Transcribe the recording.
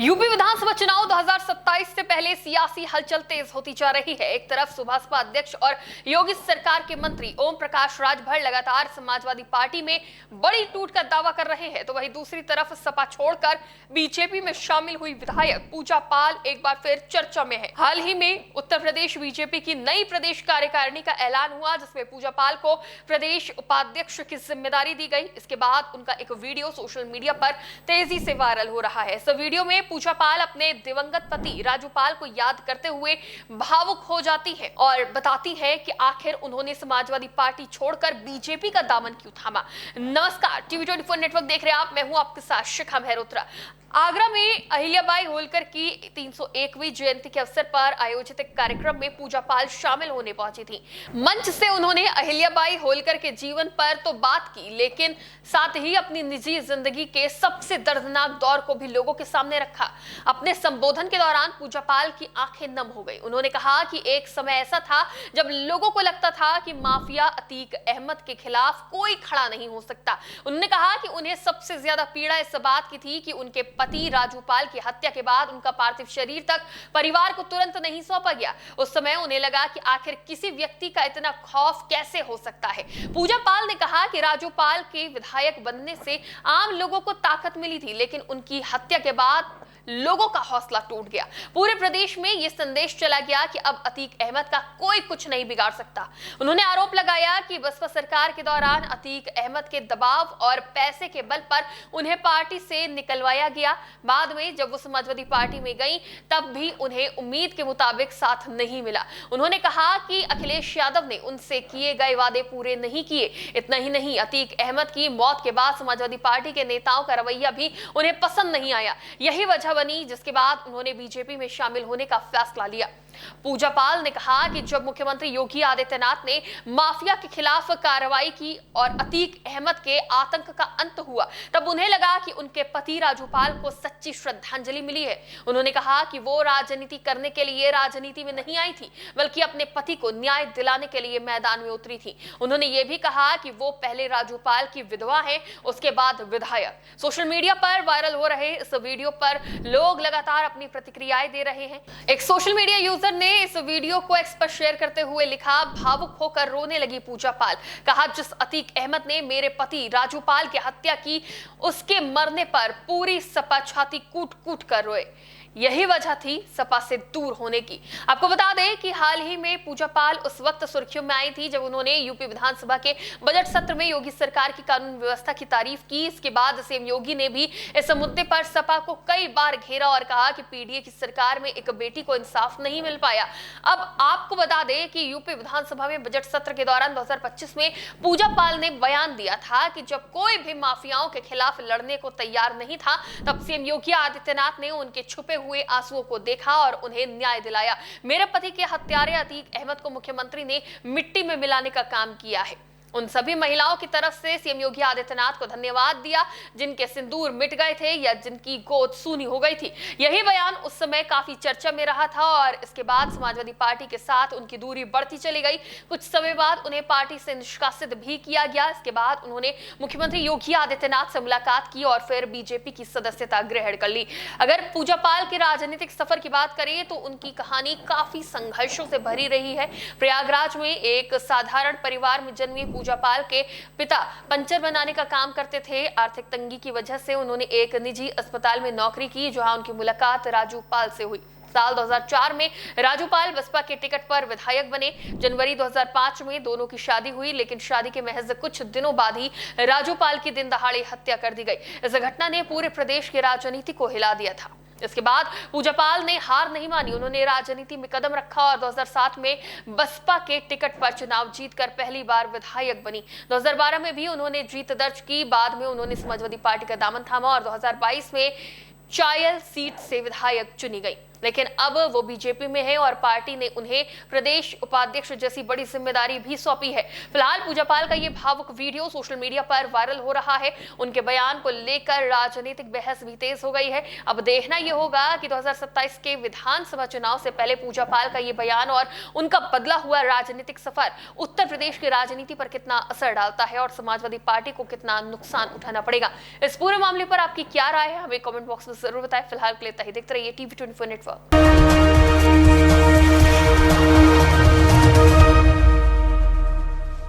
UP विधानसभा चुनाव 2027 से पहले सियासी हलचल तेज होती जा रही है। एक तरफ सुभाषपा अध्यक्ष और योगी सरकार के मंत्री ओम प्रकाश राजभर लगातार समाजवादी पार्टी में बड़ी टूट का दावा कर रहे हैं, तो वहीं दूसरी तरफ सपा छोड़कर बीजेपी में शामिल हुई विधायक पूजा पाल एक बार फिर चर्चा में है। हाल ही में उत्तर प्रदेश बीजेपी की नई प्रदेश कार्यकारिणी का ऐलान हुआ, जिसमें पूजा पाल को प्रदेश उपाध्यक्ष की जिम्मेदारी दी गई। इसके बाद उनका एक वीडियो सोशल मीडिया पर तेजी से वायरल हो रहा है। इस वीडियो में पूजा पाल अपने दिवंगत पति राजू पाल को याद करते हुए भावुक हो जाती है और बताती है कि आखिर उन्होंने समाजवादी पार्टी छोड़कर बीजेपी का दामन क्यों थामा। नमस्कार, टीवी 24 नेटवर्क देख रहे हैं आप, मैं हूं आपके साथ शिखा मेहरोत्रा। आगरा में अहिल्याबाई होलकर की 301वीं जयंती के अवसर पर आयोजित एक कार्यक्रम में पूजा पाल शामिल होने पहुंची थी। मंच से उन्होंने अहिल्याबाई होलकर के जीवन पर तो बात की, लेकिन साथ ही अपनी निजी जिंदगी के सबसे दर्दनाक दौर को भी लोगों के सामने रखा। अपने संबोधन के दौरान पूजा पाल की आंखें नम हो गई। उन्होंने कहा कि एक समय ऐसा था जब लोगों को लगता था कि माफिया अतीक अहमद के खिलाफ कोई खड़ा नहीं हो सकता। उन्होंने कहा कि उन्हें सबसे ज्यादा पीड़ा इस बात की थी कि उनके पति राजू पाल की हत्या के बाद उनका पार्थिव शरीर तक परिवार को तुरंत नहीं सौंपा गया। उस समय उन्हें लगा कि आखिर किसी व्यक्ति का इतना खौफ कैसे हो सकता है। पूजा पाल ने कहा कि राजू पाल के विधायक बनने से आम लोगों को ताकत मिली थी, लेकिन उनकी हत्या के बाद लोगों का हौसला टूट गया। पूरे प्रदेश में यह संदेश चला गया कि अब अतीक अहमद का कोई कुछ नहीं बिगाड़ सकता। उन्होंने आरोप लगाया कि बसपा सरकार के दौरान अतीक अहमद के दबाव और पैसे के बल पर उन्हें पार्टी से निकलवाया गया। बाद में जब वो समाजवादी पार्टी में गई, तब भी उन्हें उम्मीद के मुताबिक साथ नहीं मिला। उन्होंने कहा कि अखिलेश यादव ने उनसे किए गए वादे पूरे नहीं किए। इतना ही नहीं, अतीक अहमद की मौत के बाद समाजवादी पार्टी के नेताओं का रवैया भी उन्हें पसंद नहीं आया। यही वजह बनी जिसके बाद उन्होंने बीजेपी में शामिल होने का फैसला लिया। पूजा पाल ने कहा कि जब मुख्यमंत्री योगी आदित्यनाथ ने माफिया के खिलाफ कार्रवाई की और अतीक अहमद के आतंक का अंत हुआ, तब उन्हें लगा कि उनके पति राजू पाल को सच्ची श्रद्धांजलि मिली है। उन्होंने कहा कि वो राजनीति करने के लिए राजनीति में नहीं आई थी, बल्कि अपने पति को न्याय दिलाने के लिए मैदान में उतरी थी। उन्होंने ये भी कहा कि वो पहले राजू पाल की विधवा है, उसके बाद विधायक। सोशल मीडिया पर वायरल हो रहे इस वीडियो पर लोग लगातार अपनी प्रतिक्रियाएं दे रहे हैं। एक सोशल मीडिया यूजर ने इस वीडियो को एक्स पर शेयर करते हुए लिखा, भावुक होकर रोने लगी पूजा पाल। कहा, जिस अतीक अहमद ने मेरे पति राजू पाल की हत्या की, उसके मरने पर पूरी सपा छाती कूट कूट कर रोए। यही वजह थी सपा से दूर होने की। आपको बता दें कि हाल ही में पूजा पाल उस वक्त सुर्खियों में आई थी जब उन्होंने यूपी विधानसभा के बजट सत्र में योगी सरकार की कानून व्यवस्था की तारीफ की। इसके बाद सीएम योगी ने भी इस मुद्दे पर सपा को कई बार घेरा और कहा कि पीडीए की सरकार में एक बेटी को इंसाफ नहीं मिल पाया। अब आपको बता दें कि यूपी विधानसभा में बजट सत्र के दौरान 2025 में पूजा पाल ने बयान दिया था कि जब कोई भी माफियाओं के खिलाफ लड़ने को तैयार नहीं था, तब सीएम योगी आदित्यनाथ ने उनके छुपे हुए आंसुओं को देखा और उन्हें न्याय दिलाया। मेरे पति के हत्यारे अतीक अहमद को मुख्यमंत्री ने मिट्टी में मिलाने का काम किया है। उन सभी महिलाओं की तरफ से सीएम योगी आदित्यनाथ को धन्यवाद दिया जिनके सिंदूर मिट गए थे या जिनकी गोद सूनी हो गई थी। यही बयान उस समय काफी चर्चा में रहा था और इसके बाद समाजवादी पार्टी के साथ उनकी दूरी बढ़ती चली गई। कुछ समय बाद उन्हें पार्टी से निष्कासित भी किया गया। इसके बाद उन्होंने मुख्यमंत्री योगी आदित्यनाथ से मुलाकात की और फिर बीजेपी की सदस्यता ग्रहण कर ली। अगर पूजा पाल के राजनीतिक सफर की बात करें तो उनकी कहानी काफी संघर्षों से भरी रही है। प्रयागराज में एक साधारण परिवार में जन्मी पूजा पाल के पिता पंचर बनाने का काम करते थे। आर्थिक तंगी की वजह से उन्होंने एक निजी अस्पताल में नौकरी की, जहां उनकी मुलाकात राजू पाल से हुई। साल 2004 में राजू पाल बसपा के टिकट पर विधायक बने। जनवरी 2005 में दोनों की शादी हुई, लेकिन शादी के महज कुछ दिनों बाद ही राजू पाल की दिन दहाड़े हत्या कर दी गई। इस घटना ने पूरे प्रदेश की राजनीति को हिला दिया था। इसके बाद पूजा पाल ने हार नहीं मानी। उन्होंने राजनीति में कदम रखा और 2007 में बसपा के टिकट पर चुनाव जीतकर पहली बार विधायक बनी। 2012 में भी उन्होंने जीत दर्ज की। बाद में उन्होंने समाजवादी पार्टी का दामन थामा और 2022 में चायल सीट से विधायक चुनी गई। लेकिन अब वो बीजेपी में है और पार्टी ने उन्हें प्रदेश उपाध्यक्ष जैसी बड़ी जिम्मेदारी भी सौंपी है। फिलहाल पूजा पाल का ये भावुक वीडियो सोशल मीडिया पर वायरल हो रहा है। उनके बयान को लेकर राजनीतिक बहस भी तेज हो गई है। अब देखना यह होगा कि 2027 के विधानसभा चुनाव से पहले पूजा पाल का ये बयान और उनका बदला हुआ राजनीतिक सफर उत्तर प्रदेश की राजनीति पर कितना असर डालता है और समाजवादी पार्टी को कितना नुकसान उठाना पड़ेगा। इस पूरे मामले पर आपकी क्या राय है, हमें कमेंट बॉक्स में जरूर बताएं। फिलहाल के लिए देखते रहिए टीवी 24 नेटवर्क।